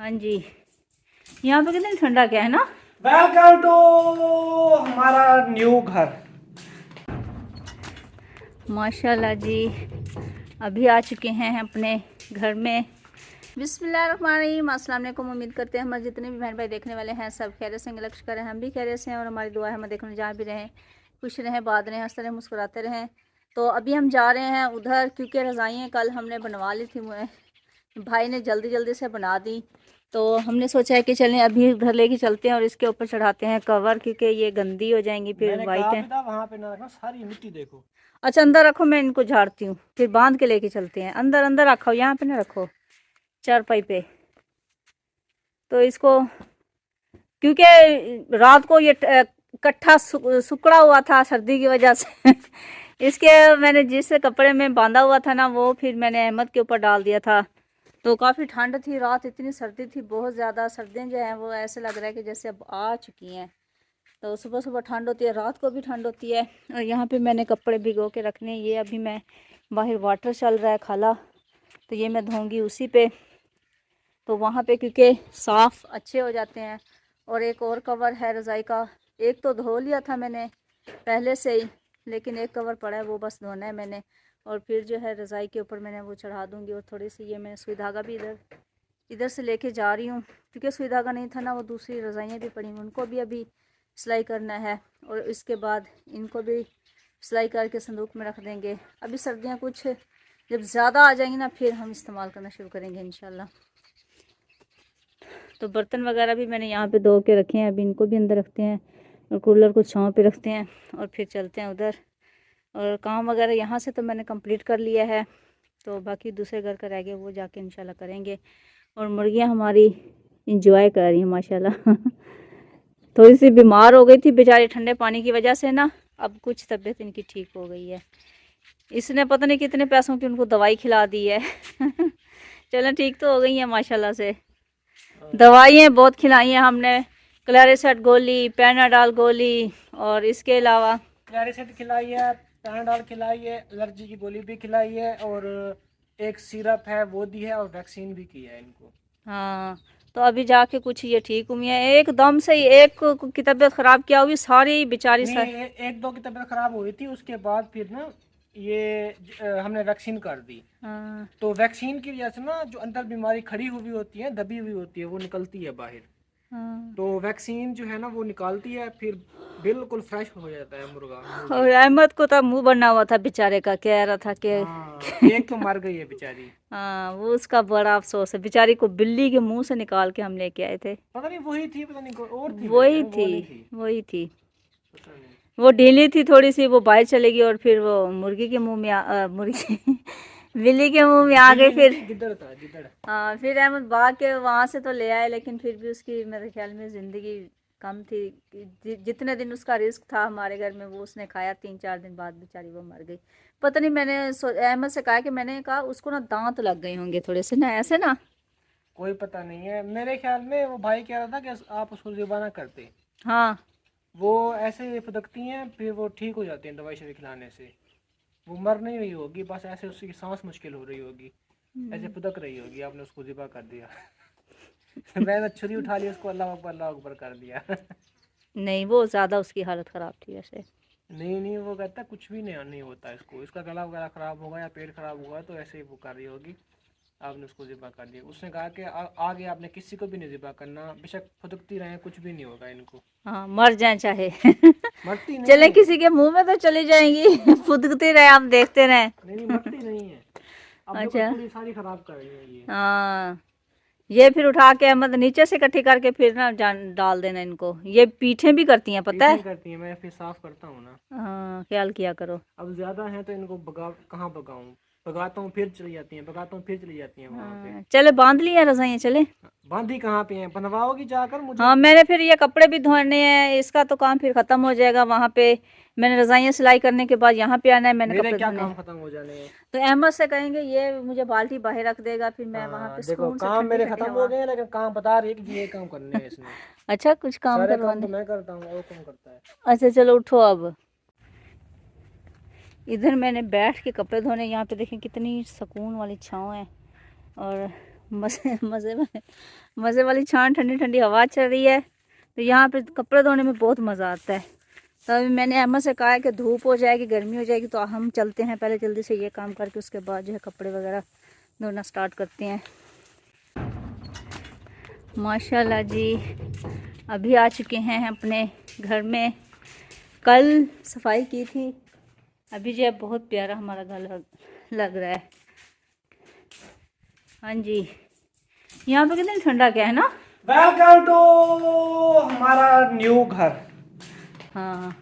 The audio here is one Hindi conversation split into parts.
हाँ जी, यहाँ पे कितनी ठंडा क्या है ना। वेलकम टू हमारा न्यू घर। माशाल्लाह जी, अभी आ चुके हैं अपने घर में। बिस्मिल्लाहिर्रहमानिर्रहीम, अस्सलाम वालेकुम। उम्मीद करते हैं हमारे जितने भी बहन भाई देखने वाले हैं सब खैरियत से लक्ष्य करें, हम भी खैरियत से हैं और हमारी दुआ है हम देखने जहाँ भी रहें खुश रहें, बात रहें, हंसते रहें, मुस्कुराते रहें। तो अभी हम जा रहे हैं उधर, क्योंकि रज़ाइयाँ कल हमने बनवा ली थी, भाई ने जल्दी जल्दी से बना दी। तो हमने सोचा है कि चलें अभी घर लेके चलते हैं और इसके ऊपर चढ़ाते हैं कवर, क्योंकि ये गंदी हो जाएंगी फिर वाइट है। वहाँ पे ना रखना, सारी मिट्टी देखो। अच्छा अंदर रखो, मैं इनको झाड़ती हूँ, फिर बांध के लेके चलते हैं। अंदर अंदर रखो, यहाँ पे ना रखो, चारपाई पे। तो इसको, क्योंकि रात को ये कट्ठा सुकड़ा हुआ था सर्दी की वजह से इसके मैंने जिस कपड़े में बांधा हुआ था ना, वो फिर मैंने अहमद के ऊपर डाल दिया था। तो काफ़ी ठंड थी, रात इतनी सर्दी थी, बहुत ज़्यादा। सर्दियाँ जो हैं वो ऐसे लग रहा है कि जैसे अब आ चुकी हैं। तो सुबह सुबह ठंड होती है, रात को भी ठंड होती है। और यहाँ पे मैंने कपड़े भिगो के रखने, ये अभी मैं बाहर वाटर चल रहा है खाला, तो ये मैं धोऊंगी उसी पे। तो वहाँ पे क्योंकि साफ़ अच्छे हो जाते हैं। और एक और कवर है रज़ाई का, एक तो धो लिया था मैंने पहले से ही, लेकिन एक कवर पड़ा है वो बस धोना है मैंने। और फिर जो है रज़ाई के ऊपर मैंने वो चढ़ा दूँगी। और थोड़ी सी ये मैं सुई धागा भी इधर से लेके जा रही हूँ, क्योंकि सुई धागा नहीं था ना, वो दूसरी रज़ाइयाँ भी पड़ी, उनको भी अभी सिलाई करना है। और इसके बाद इनको भी सिलाई करके संदूक में रख देंगे। अभी सर्दियाँ कुछ जब ज़्यादा आ जाएंगी ना, फिर हम इस्तेमाल करना शुरू करेंगे इंशाल्लाह। तो बर्तन वगैरह भी मैंने यहाँ पे धो के रखे हैं, अभी इनको भी अंदर रखते हैं और कूलर को छाँव पे रखते हैं और फिर चलते हैं उधर। और काम वगैरह यहाँ से तो मैंने कंप्लीट कर लिया है, तो बाकी दूसरे घर का रह गया वो जाके इंशाल्लाह करेंगे। और मुर्गियाँ हमारी इंजॉय कर रही हैं माशाल्लाह थोड़ी सी बीमार हो गई थी बेचारी ठंडे पानी की वजह से ना, अब कुछ तबीयत इनकी ठीक हो गई है। इसने पता नहीं कितने पैसों की उनको दवाई खिला दी है चलो ठीक तो हो गई है माशाल्लाह से। दवाइयाँ बहुत खिलाई हैं हमने, क्लैरिसेट गोली, पैनाडॉल गोली, और इसके अलावा क्लैरिसेट खिलाई है, पैनाडॉल खिलाई है, एलर्जी की गोली भी खिलाई है, और एक सिरप है वो दी है, और वैक्सीन भी की है इनको। हाँ, तो अभी जाके कुछ ये ठीक हुई है। एकदम से ही एक की तबीयत ख़राब क्या हुई, सारी बेचारी नहीं, एक दो की तबीयत खराब हुई थी, उसके बाद फिर ना ये हमने वैक्सीन कर दी। हाँ। तो वैक्सीन की वजह से ना जो अंदर बीमारी खड़ी हुई होती है, दबी हुई होती है, वो निकलती है बाहर। हाँ। तो वैक्सीन जो है ना वो निकालती है, फिर बिल्कुल फ्रेश हो जाता है और मुर्गी। अहमद को तो मुंह बना हुआ था बेचारे का, कह रहा था कि हाँ, एक तो मर गई है बेचारी। हाँ, वो उसका बड़ा अफसोस है, बेचारी को बिल्ली के मुंह से निकाल के हम लेके आए थे। पता नहीं वही थी, पता नहीं कोई और थी, मेरे वही ख्याल में थी, वो नहीं थी। वही थी। पता नहीं। वो ढीली थी थोड़ी सी, वो बाहर चलेगी और फिर वो मुर्गी के मुंह में मुर्गी बिल्ली के मुंह में आ गई बिल्ली नहीं फिर। थी, गिद्दड़ था, गिद्दड़। हाँ, फिर अहमद भाग के वहाँ से तो ले आए, लेकिन फिर भी उसकी मेरे ख्याल में ज़िंदगी कम थी। जितने दिन उसका रिस्क था हमारे घर में वो उसने खाया, 3-4 दिन बाद बेचारी वो मर गई। पता नहीं, मैंने अहमद से कहा कि मैंने कहा उसको ना दांत लग गए होंगे थोड़े से ना, ऐसे ना। कोई पता नहीं है, मेरे ख्याल में वो भाई कह रहा था कि आप उसको ज़िबा ना करते। हाँ। वो ऐसे फुदकती हैं, फिर वो ठीक हो जाती हैं दवाई शवाई खिलाने से। वो मर नहीं रही होगी, बस ऐसे उसकी सांस मुश्किल हो रही होगी, ऐसे फुदक रही होगी, आपने उसको ज़िबा कर दिया मैंने छुरी उठा ली, उसको अल्लाह अकबर कर दिया नहीं, वो ज़्यादा उसकी हालत ख़राब थी वैसे। नहीं नहीं, वो कहता कुछ भी नहीं होता इसको, इसका गला वगैरह खराब होगा या पेट खराब होगा तो ऐसे ही वो कर रही होगी। आपने उसको ज़िबा कर दिया। उसने कहा कि आगे आपने किसी को भी नहीं ज़िबा करना, बेशक फुदकती रहें, कुछ भी नहीं होगा इनको। हाँ, मर जाए चाहे मरती नहीं चले है। किसी के मुंह में तो चली जाएंगी फुदकती रहे, हम देखते रहे। नहीं नहीं, मरती नहीं है। अब देखो अच्छा। पूरी सारी खराब कर रही है ये। हाँ, ये फिर उठा के मतलब नीचे से इकट्ठी करके फिर ना जान डाल देना इनको, ये पीठे भी करती हैं पता पीछे है। ही करती है, मैं फिर साफ करता हूँ ना। हाँ, ख्याल किया करो। अब ज्यादा है तो इनको कहाँ भगाऊं, भगाता हूँ फिर चली जाती हैं, भगाता हूँ फिर चली जाती हैं वहां पे। हाँ, चले बांध लिया रजाइयाँ, चले। बांधी कहाँ पे हैं, बनवाओगी जाकर मुझे। हाँ, मैंने फिर ये कपड़े भी धोने हैं, इसका तो काम फिर ख़त्म हो जाएगा वहाँ पे। मैंने रजाइयाँ सिलाई करने के बाद यहाँ पे आना है, मैंने मेरे कपड़े क्या धोने काम हैं। खत्म हो जाने हैं। तो अहमद से कहेंगे ये मुझे बाल्टी बाहर रख देगा, फिर मैं वहाँ पे हाँ देखो, सुकून से काम ठंडी मेरे ठंडी खत्म हो हवा। गए हैं, लेकिन काम बता रही है कि ये काम करने हैं इसने। अच्छा, कुछ काम सारे काम तो करवाने। मैं करता हूँ, वो कौन करता है। अच्छा चलो उठो अब। इधर मैंने बैठ के कपड़े धोने, यहाँ पे देखें कितनी सुकून वाली छाँव है। और मज़े वाली छान, ठंडी ठंडी हवा चल रही है। तो यहाँ पे कपड़े धोने में बहुत मज़ा आता है। तो अभी मैंने अहमद से कहा है कि धूप हो जाएगी, गर्मी हो जाएगी, तो हम चलते हैं पहले जल्दी से ये काम करके, उसके बाद जो है कपड़े वगैरह धोना स्टार्ट करते हैं। माशाल्लाह जी, अभी आ चुके हैं अपने घर में। कल सफाई की थी, अभी जो है बहुत प्यारा हमारा घर लग रहा है। हाँ जी, यहाँ पे कितनी ठंडा क्या है ना। वेलकम टू हमारा न्यू घर। हाँ,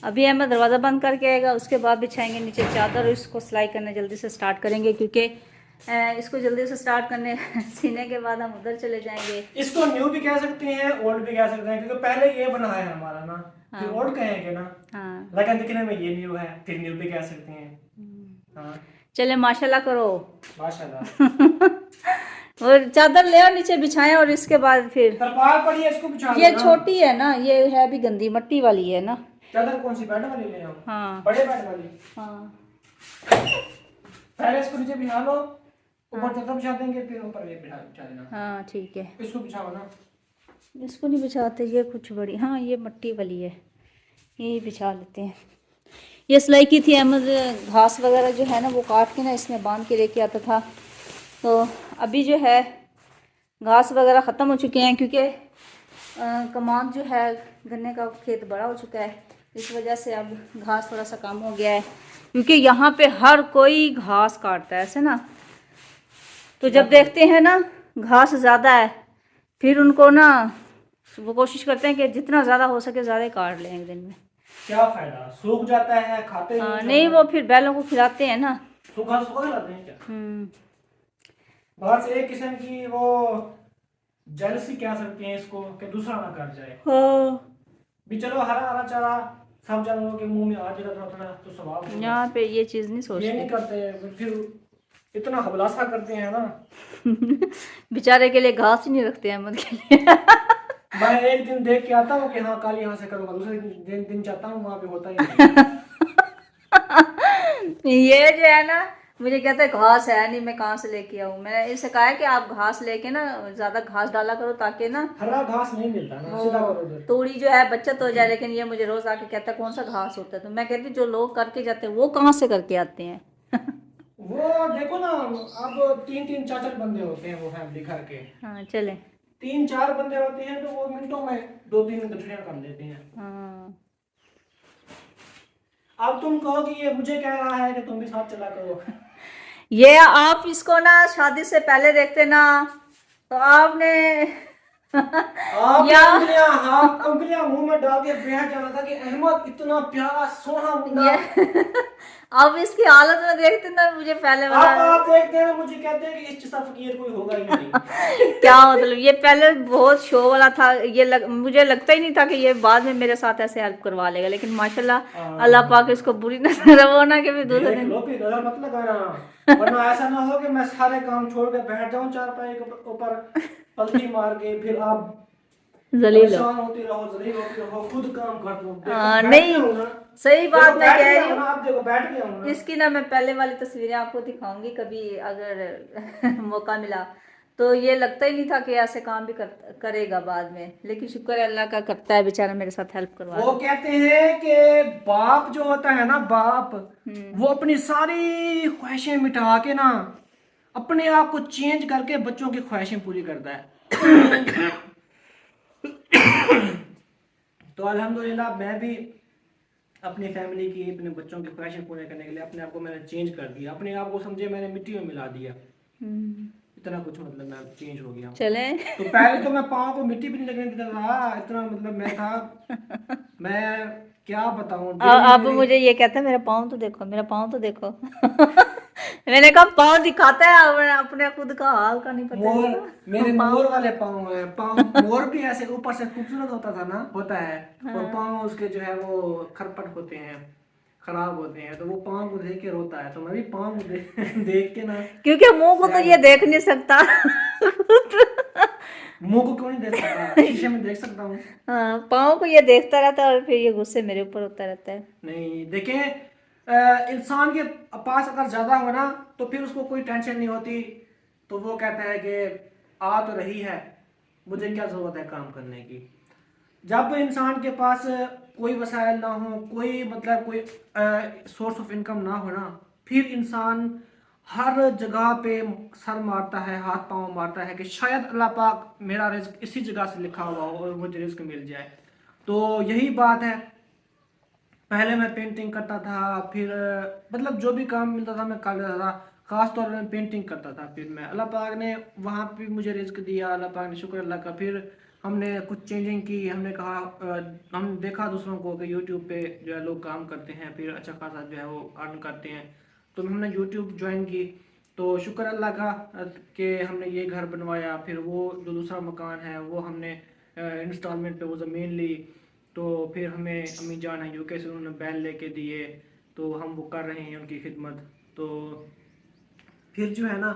अभी हमें दरवाज़ा बंद करके आएगा, उसके बाद बिछाएंगे नीचे चादर और इसको सिलाई करने जल्दी से स्टार्ट करेंगे, क्योंकि इसको जल्दी से स्टार्ट करने सीने के बाद हम उधर चले जाएंगे। इसको न्यू भी कह सकते हैं, ओल्ड भी कह सकते हैं, क्योंकि पहले ये बना है हमारा ना, फिर हाँ। ओल्ड कहेंगे ना। हाँ, लेकिन दिखने में ये न्यू है, फिर न्यू भी कह सकते हैं। हाँ, चले माशाल्लाह करो। माशाल्लाह। और चादर ले और नीचे बिछाएं, और इसके बाद फिर तरपाल पड़ी है, इसको बिछा ये दो ना। छोटी है ना, ये है भी गंदी मट्टी वाली है ना। चादर कौन सी, बेड वाली ले आओ? हाँ, बड़े बेड वाली। हाँ, पहले इसको नीचे बिछा लो, ऊपर चादर बिछा देंगे, फिर ऊपर ये बिछा देना। हाँ ठीक है। इसको बिछाओ ना। इसको नहीं बिछाते, ये कुछ बड़ी, हाँ ये मट्टी वाली है, यही बिछा लेते हैं। ये सिलाई की थी अहमद, घास वगैरह जो है ना वो काट के ना इसमें बांध के लेके आता था। तो अभी जो है घास वगैरह ख़त्म हो चुके हैं, क्योंकि कमांड जो है गन्ने का खेत बड़ा हो चुका है, इस वजह से अब घास थोड़ा सा कम हो गया है, क्योंकि यहाँ पे हर कोई घास काटता है ऐसे ना। तो जब देखते हैं ना घास ज़्यादा है, फिर उनको ना वो कोशिश करते हैं कि जितना ज़्यादा हो सके ज़्यादा काट लें एक दिन में। क्या फायदा, सूख जाता है, खाते नहीं, वो फिर बैलों को खिलाते हैं ना। सूखा सूखा खिलाते हैं क्या? हम्म। बस एक किस्म की वो जेलसी कह सकते हैं इसको, कि दूसरा ना कर जाए। हाँ, भी चलो हरा हरा चारा सब जानवरों के मुंह में आ जाएगा, थोड़ा थोड़ा तो स्वभाव होगा। यहाँ पे ये चीज़ नहीं ये सोचते। नहीं करते, फिर इतना हबलासा करते हैं ना। बेचारे के लिए घास ही नहीं रखते अहमद के लिए। मैं एक दिन देख के आता हूँ कि हाँ कल यहाँ से करूँगा, दूसरे दिन जाता हूँ वहाँ पे होता ही नहीं। ये जो है ना, मुझे कहता है घास है नहीं, मैं कहाँ से लेके आऊँ। मैंने इसे कहा है कि आप घास लेके ना ज़्यादा घास डाला करो, ताकि ना हरा घास नहीं मिलता ना, सीधा करो उधर। थोड़ी जो है बचत हो जाए। लेकिन ये मुझे रोज़ आके कहता है कौन सा घास होता है, तो मैं कहती हूँ जो लोग करके जाते हैं वो कहाँ से करके आते हैं। वो देखो ना, अब 3-3 4-4 बंदे होते हैं वो फैमिली घर के। हाँ चले। 3-4 बंदे होते हैं तो वो मिनटों में 2-3 गठरियां कर लेते हैं। हाँ, अब तुम कहो कि ये मुझे कह रहा है कि तुम भी साथ चला करो। ये आप इसको ना शादी से पहले देखते ना, तो आपने आपने या उंगलियां मुंह में डाल के बैठ जाना था कि अहमद इतना प्यारा सोना मुंडा। ये अब इसकी हालत में देखते ना, मुझे पहले आप देखते हैं मुझे कहते हैं कि इस जैसा फकीर कोई होगा ही नहीं। क्या मतलब, ये पहले बहुत शो वाला था। मुझे लगता ही नहीं था कि ये बाद में मेरे साथ ऐसे हेल्प करवा लेगा, लेकिन माशाल्लाह अल्लाह पाक इसको बुरी नजर वो ना कि फिर दूसरे दिन नजर मत लगाना, वरना ऐसा ना हो कि मैं सारे काम छोड़ के बैठ जाऊं चारपाई के ऊपर पलटी मार के, फिर आप जलील हो। होती रहो, जलील होती रहो, खुद काम कर दो। नहीं, सही बात मैं कह रही हूँ। आप देखो बैठ गया हूं ना। इसकी ना मैं पहले वाली तस्वीरें आपको दिखाऊंगी कभी अगर मौका मिला। तो ये लगता ही नहीं था कि ऐसे काम भी करेगा बाद में, लेकिन शुक्र है अल्लाह का, करता है बेचारा, मेरे साथ हेल्प करवा। वो कहते हैं कि बाप जो होता है ना, बाप वो अपनी सारी ख्वाहिशें मिटा के ना अपने आप को चेंज करके बच्चों की ख्वाहिशें पूरी करता है। तो अल्हम्दुलिल्लाह मैं भी अपनी फैमिली की, अपने बच्चों की ख्वाहिशें पूरी करने के लिए अपने आप को मैंने चेंज कर दिया। अपने आप को समझे मैंने मिट्टी में मिला दिया, इतना कुछ मतलब मैं चेंज हो गया। चले तो पहले तो मैं पाँव को मिट्टी भी नहीं लगने देता था, इतना मतलब मैं था, मैं क्या बताऊं। अब मुझे ये कहता है मेरा पाँव तो देखो, मेरा पाँव तो देखो। मैंने कहा पाँव दिखाता है, अपने खुद का हाल का नहीं पता। मोर, मेरे मोर वाले पाँव है। पाँव मोर भी ऐसे ऊपर से खूबसूरत होता था ना, होता है। और पाँव उसके जो है वो खरपट होते हैं, खराब होते हैं, तो वो पाँव को देख के रोता है। तो मैं भी पाँव को देख के ना, क्योंकि मुंह को तो ये देख नहीं सकता। मुंह को क्यों नहीं देख सकता, शीशे में देख सकता हूँ। हाँ, पाँव को ये देखता रहता है और फिर ये गुस्से मेरे ऊपर होता रहता है। नहीं देखें, इंसान के पास अगर ज्यादा हो ना तो फिर उसको कोई टेंशन नहीं होती तो वो कहता है कि आ तो रही है, मुझे क्या ज़रूरत है काम करने की। जब इंसान के पास कोई वसाइल ना हो, कोई मतलब कोई सोर्स ऑफ इनकम ना हो ना, फिर इंसान हर जगह पे सर मारता है, हाथ पांव मारता है कि शायद अल्लाह पाक मेरा रिज्क इसी जगह से लिखा हुआ हो और मुझे रिज्क मिल जाए। तो यही बात है, पहले मैं पेंटिंग करता था, फिर मतलब जो भी काम मिलता था मैं कर लेता था, खास तौर पर मैं पेंटिंग करता था। फिर मैं अल्लाह पाक ने वहाँ पे मुझे रिज्क दिया, अल्लाह पाक ने, शुक्र अल्लाह का। फिर हमने कुछ चेंजिंग की, हमने कहा हम देखा दूसरों को कि यूट्यूब पे जो है लोग काम करते हैं, फिर अच्छा खासा जो है वो अर्न करते हैं, तो हमने यूट्यूब ज्वाइन की। तो शुक्र अल्लाह का कि हमने ये घर बनवाया, फिर वो जो दूसरा मकान है वो हमने इंस्टॉलमेंट पे वो ज़मीन ली। तो फिर हमें अम्मी जान है यूके से, उन्होंने बैल लेके दिए, तो हम वो कर रहे हैं उनकी खिदमत। तो फिर जो है ना,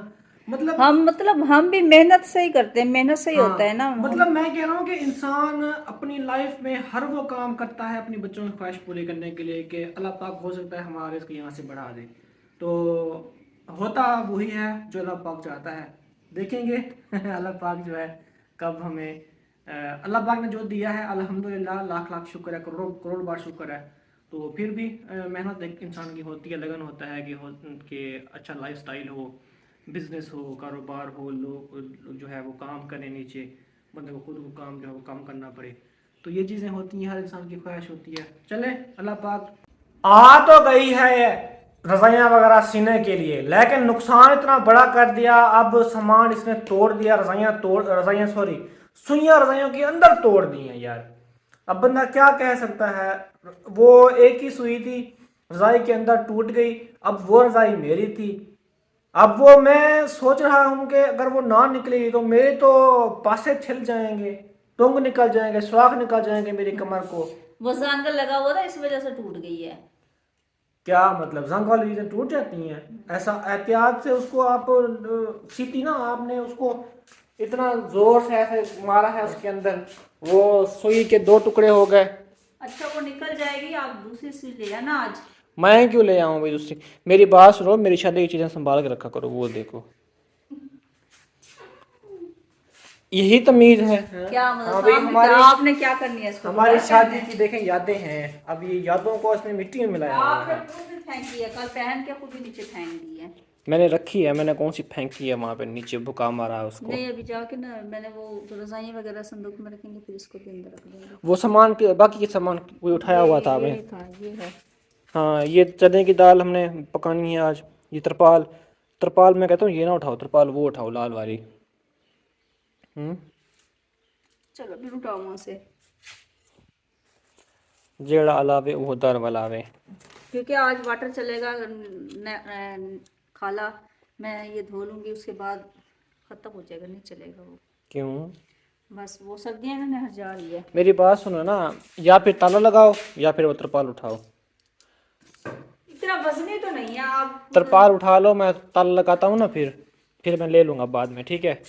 मतलब हम भी मेहनत से ही करते हैं, मेहनत से ही होता है ना। हाँ, मतलब मैं कह रहा हूँ कि इंसान अपनी लाइफ में हर वो काम करता है अपनी बच्चों की ख्वाहिश पूरी करने के लिए कि अल्लाह पाक हो सकता है हमारे इसको यहाँ से बढ़ा दे। तो होता वही है जो अल्लाह पाक चाहता है, देखेंगे अल्लाह पाक जो है कब हमें अल्लाह पाक ने जो दिया है अल्हम्दुलिल्लाह, लाख लाख शुक्र है, करोड़ करोड़ बार शुक्र है। तो फिर भी मेहनत एक इंसान की होती है, लगन होता है कि अच्छा लाइफस्टाइल हो, बिजनेस हो, कारोबार हो, लोग जो है वो काम करें नीचे, बंदे को खुद को काम जो है वो काम करना पड़े। तो ये चीज़ें होती हैं, हर इंसान की ख्वाहिश होती है। चले अल्लाह पाक, आ तो गई है ये रजाइयाँ वगैरह सीने के लिए, लेकिन नुकसान इतना बड़ा कर दिया, अब सामान इसने तोड़ दिया, रजाइयाँ सॉरी सुइयाँ रजाइयों के अंदर तोड़ दी हैं यार। अब बंदा क्या कह सकता है, वो एक ही सुई थी, रजाई के अंदर टूट गई, अब वो रजाई मेरी थी। अब वो मैं सोच रहा हूँ कि अगर वो ना निकली तो मेरे तो पासे छिल जाएंगे, टुंग निकल जाएंगे, सुराख निकल जाएंगे मेरी कमर को। वो जंग लगा हुआ था, इस वजह से टूट गई है। क्या मतलब, जंग वाली चीजें टूट जाती हैं? ऐसा एहतियात से उसको आप सीती ना, आपने उसको इतना जोर से ऐसे मारा है उसके अंदर, वो सुई के दो टुकड़े हो गए। अच्छा, वो निकल जाएगी, आप दूसरी सुई ले आना आज। मैं क्यों ले आऊं भाई दूसरी? मेरी बात सुनो, मेरी शादी की चीजें संभाल के रखा करो, वो देखो यही तमीज है। क्या हाँ मतलब भाई, आपने क्या करनी है इसको? हमारी शादी की देखें यादें हैं, अब ये यादों को इसमें मिट्टी में मिलाया हुआ आपने है। खुद भी फेंक दी है, कल पहन के खुद भी नीचे फेंक दी है। मैंने रखी है, मैंने कौन सी फेंकी है वहां पे नीचे, बुका मारा है उसको। नहीं, अभी जाके ना मैंने वो जो रजाइयाँ वगैरह संदूक में रखेंगे, फिर इसको भी अंदर रख देंगे। वो सामान के बाकी के सामान कोई उठाया हुआ था ये हमें। था, ये है। हाँ, ये चने की दाल हमने पकानी है आज। ये तरपाल, तरपाल मैं कहता हूँ ये ना उठाओ, तरपाल वो उठाओ लाल वाली। चलो फिर उठाओ वहाँ से, जेड़ा अलावे वो दर वलावे। क्योंकि आज वाटर चलेगा खाला, मैं ये धो लूंगी, उसके बाद खत्म हो जाएगा, नहीं चलेगा वो। क्यों? बस वो सर्दियाँ में नहर जा रही है। मेरी बात सुनो ना, या फिर ताला लगाओ या फिर वो तरपाल उठाओ। इतना वजनी तो नहीं है आप। तरपाल उठा लो, मैं ताला लगाता हूँ ना, फिर मैं ले लूंगा बाद में, ठीक है?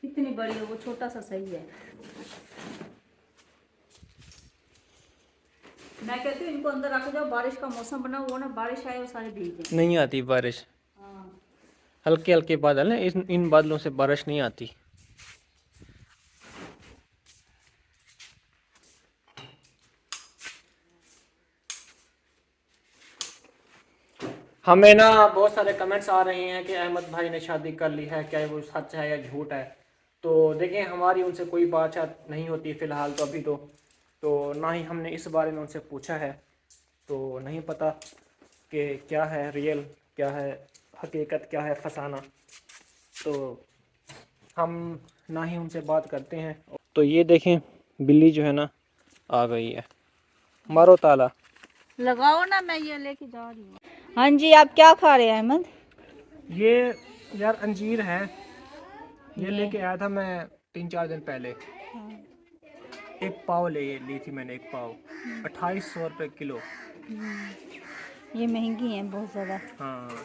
इतनी बड़ी है वो, छोटा सा सही है। मैं कहती हूँ इनको अंदर रख जाओ, बारिश का मौसम बना हुआ ना, बारिश आए वो सारे भीग जाए। नहीं आती बारिश, हाँ। हल्के हल्के बादल हैं, इन बादलों से बारिश नहीं आती। हमें ना बहुत सारे कमेंट्स आ रहे हैं कि अहमद भाई ने शादी कर ली है, क्या वो सच है या झूठ है? तो देखें, हमारी उनसे कोई बातचीत नहीं होती फ़िलहाल तो, अभी तो ना ही हमने इस बारे में उनसे पूछा है, तो नहीं पता कि क्या है रियल, क्या है हकीकत, क्या है फसाना। तो हम ना ही उनसे बात करते हैं। तो ये देखें, बिल्ली जो है ना आ गई है, मारो ताला। लगाओ ना, मैं ये लेके जा रही हूँ। हाँ जी, आप क्या खा रहे हैं अहमद? ये यार अंजीर है, ये लेके आया था मैं 3-4 दिन पहले। एक पाव ली थी मैंने, एक पाव 2800 रुपये किलो। ये महंगी है बहुत ज़्यादा। हाँ,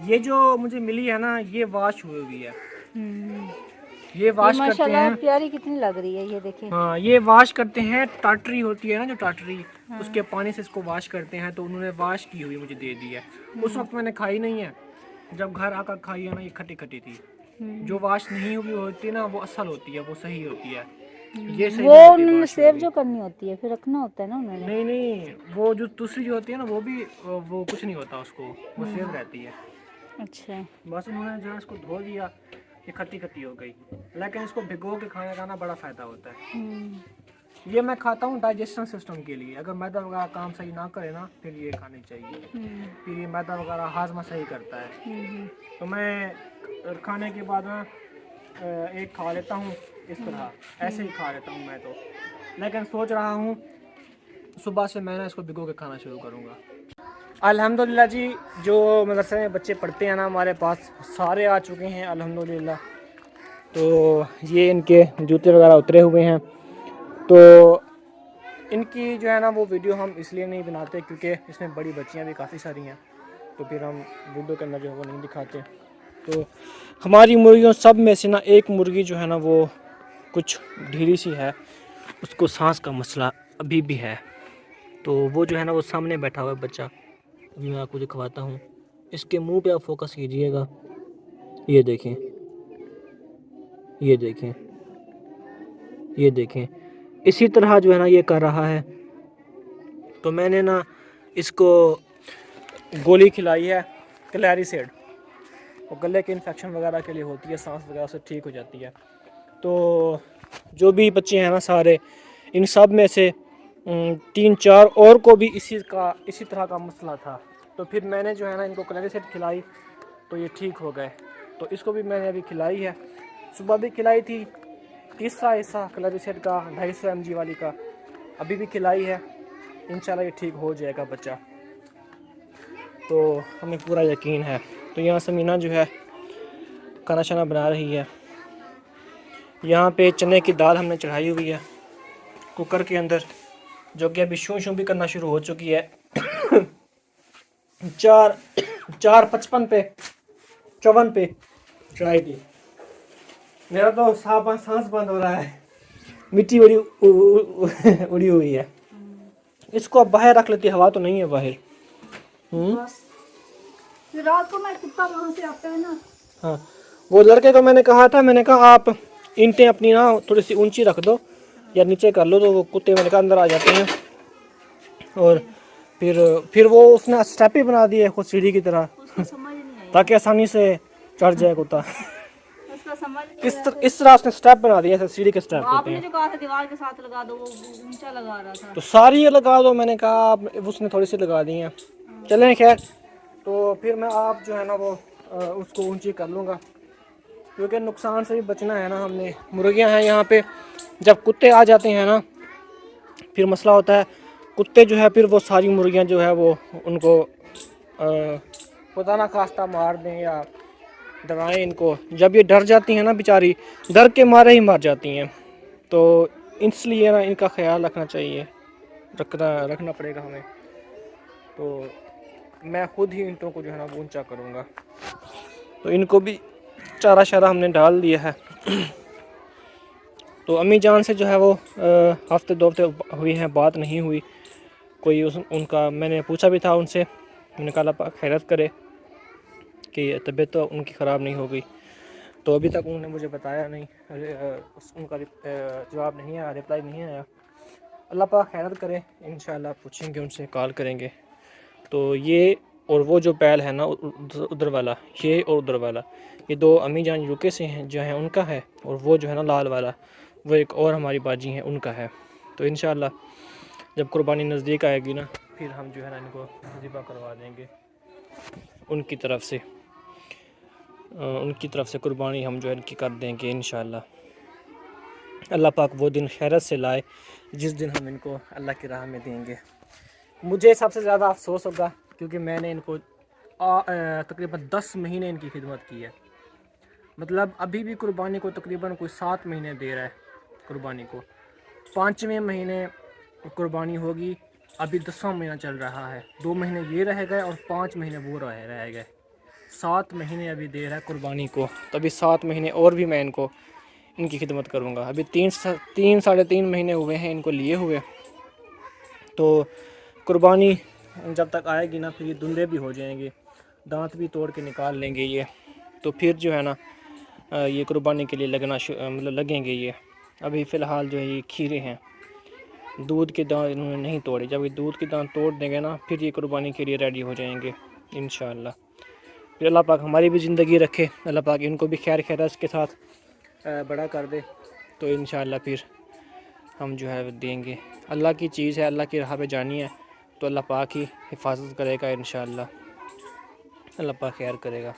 ये जो मुझे मिली है ना, ये वाश हुई हुई है। ये वाश करते माशाल्लाह हैं। प्यारी कितनी लग रही है, ये देखिए। हाँ, ये वाश करते हैं, टाटरी होती है ना जो टाटरी, उसके पानी से इसको वाश करते हैं। तो उन्होंने वाश की हुई मुझे दे दी है। उस वक्त मैंने खाई नहीं है, जब घर आकर खाई है ना, ये खट्टी खट्टी थी। जो वाश नहीं हुई होती है ना, वो असल होती है, वो सही होती है। ये सही वो नहीं होती उन्होंने वाश में सेव भी। जो करनी होती है फिर रखना होता है ना उन्होंने। नहीं नहीं, वो जो दूसरी जो होती है ना, वो भी वो कुछ नहीं होता उसको, वो सेव रहती है। अच्छा। बस उन्होंने जहाँ इसको धो दिया, ये खट्टी खट्टी हो गई। लेकिन इसको भिगो के खाने का ना बड़ा फ़ायदा होता है। ये मैं खाता हूँ डाइजेशन सिस्टम के लिए। अगर मैदा वगैरह काम सही ना करे ना, फिर ये खानी चाहिए। फिर ये मैदा वगैरह हाजमा सही करता है। तो मैं खाने के बाद ना एक खा लेता हूँ इस तरह, ऐसे ही खा लेता हूँ मैं तो। लेकिन सोच रहा हूँ सुबह से मैं ना इसको भिगो के खाना शुरू करूँगा। अल्हम्दुलिल्लाह जी, जो मदरसे में बच्चे पढ़ते हैं ना हमारे पास, सारे आ चुके हैं अल्हम्दुलिल्लाह। तो ये इनके जूते वगैरह उतरे हुए हैं। तो इनकी जो है ना वो वीडियो हम इसलिए नहीं बनाते क्योंकि इसमें बड़ी बच्चियां भी काफ़ी सारी हैं, तो फिर हम वीडियो के अंदर जो है वो नहीं दिखाते। तो हमारी मुर्गियों सब में से ना एक मुर्गी जो है ना वो कुछ ढीली सी है, उसको सांस का मसला अभी भी है। तो वो जो है ना वो सामने बैठा हुआ है बच्चा, अभी मैं आपको दिखवाता हूँ। इसके मुंह पे आप फोकस कीजिएगा, ये देखें, ये देखें, ये देखें, इसी तरह जो है ना ये कर रहा है। तो मैंने ना इसको गोली खिलाई है क्लैरिसेड, वो गले के इन्फेक्शन वगैरह के लिए होती है, सांस वगैरह से ठीक हो जाती है। तो जो भी बच्चे हैं ना सारे, इन सब में से 3-4 और को भी इसी तरह का मसला था। तो फिर मैंने जो है ना इनको क्लैरिसेड खिलाई, तो ये ठीक हो गए। तो इसको भी मैंने अभी खिलाई है, सुबह भी खिलाई थी। तीसरा हिस्सा क्लैरिसेड का 250 mg वाली का अभी भी खिलाई है। इंशाल्लाह ये ठीक हो जाएगा बच्चा, तो हमें पूरा यकीन है। तो यहाँ समीना जो है खाना शाना बना रही है। यहाँ पे चने की दाल हमने चढ़ाई हुई है कुकर के अंदर, जो कि अभी शूं शूं भी करना शुरू हो चुकी है। 4:55 पे 54 पे चढ़ाई थी। मेरा तो सांस बंद हो रहा है, मिट्टी उड़ी हुई है। इसको अब बाहर रख लेती, हवा तो नहीं है बाहर। फिर रात को मैं कुत्ता वहाँ से आता है ना। हाँ, वो लड़के को मैंने कहा था, मैंने कहा आप ईंटें अपनी ना थोड़ी सी ऊंची रख दो या नीचे कर लो, तो वो कुत्ते मैंने कहा अंदर आ जाते हैं। और फिर वो उसने स्टेप ही बना दिए खुद सीढ़ी की तरह, समझ नहीं आई, ताकि आसानी से चढ़ जाए कुत्ता। उसका समझ नहीं आया। इस तरह उसने स्टेप बना दिए, ऐसे सीढ़ी के स्टेप होते आपने हैं। जो कहा था दीवार के साथ लगा दो, वो ऊंचा लगा रहा था। तो सारी लगा दो, मैंने कहा उसने थोड़ी सी लगा दी है। चलें खैर, तो फिर मैं आप जो है ना वो उसको ऊंची कर लूँगा, क्योंकि नुकसान से भी बचना है ना हमने। मुर्गियां हैं यहाँ पे, जब कुत्ते आ जाते हैं ना फिर मसला होता है। कुत्ते जो है फिर वो सारी मुर्गियां जो है वो उनको खुदा ना खास्ता मार दें या डराएं इनको। जब ये डर जाती हैं ना बेचारी, डर के मारे ही मर जाती हैं। तो इसलिए ना इनका ख्याल रखना चाहिए, रखना पड़ेगा हमें। तो मैं खुद ही ईंटों को जो है ना ऊंचा करूँगा। तो इनको भी चारा शारा हमने डाल दिया है। तो अम्मी जान से जो है वो हफ्ते 2 हफ्ते हुई हैं, बात नहीं हुई कोई। उनका मैंने पूछा भी था उनसे, मैंने कहा अल्लाह पाक खैरत करे कि तबीयत तो उनकी ख़राब नहीं हो गई। तो अभी तक उन्होंने मुझे बताया नहीं, उनका जवाब नहीं आया, रिप्लाई नहीं आया। अल्लाह पाक खैरत करे, इंशाल्लाह पूछेंगे उनसे, कॉल करेंगे। तो ये और वो जो बैल है ना उधर वाला, ये और उधर वाला, ये 2 अम्मी जान यूके से हैं जो है उनका है, और वो जो है ना लाल वाला वो एक और हमारी बाजी हैं उनका है। तो इंशाल्लाह जब कुर्बानी नज़दीक आएगी ना, फिर हम जो है ना इनको ज़िबा करवा देंगे उनकी तरफ से कुर्बानी हम जो है इनकी कर देंगे इंशाल्लाह। अल्लाह पाक वो दिन खैरत से लाए जिस दिन हम इनको अल्लाह की राह में देंगे। मुझे सबसे ज़्यादा अफसोस होगा क्योंकि मैंने इनको तकरीबन 10 महीने इनकी खिदमत की है। मतलब अभी भी कुर्बानी को तकरीबन कोई 7 महीने दे रहा है कुर्बानी को। 5वें महीने कुर्बानी होगी, अभी 10वां महीना चल रहा है। 2 महीने ये रह गए और 5 महीने वो रह गए। 7 महीने अभी दे रहा है कुर्बानी को, तभी 7 महीने और भी मैं इनको इनकी खिदमत करूँगा। अभी 3 साढ़े 3 महीने हुए हैं इनको लिए हुए, तो कुर्बानी जब तक आएगी ना फिर ये धुंधले भी हो जाएंगे, दांत भी तोड़ के निकाल लेंगे ये, तो फिर जो है ना ये कुर्बानी के लिए मतलब लगेंगे ये। अभी फ़िलहाल जो है ये खीरे हैं, दूध के दांत इन्होंने नहीं तोड़े, जब ये दूध के दांत तोड़ देंगे ना फिर ये कुर्बानी के लिए रेडी हो जाएंगे इंशाअल्लाह। फिर अल्लाह पाक हमारी भी ज़िंदगी रखे, अल्लाह पाक इनको भी खैर खैरस के साथ बड़ा कर दे, तो इंशाअल्लाह फिर हम जो है देंगे। अल्लाह की चीज़ है, अल्लाह की राह पे जानी है, तो अल्लाह पाक ही हिफाजत करेगा इंशाअल्लाह, अल्लाह पाक खैर करेगा।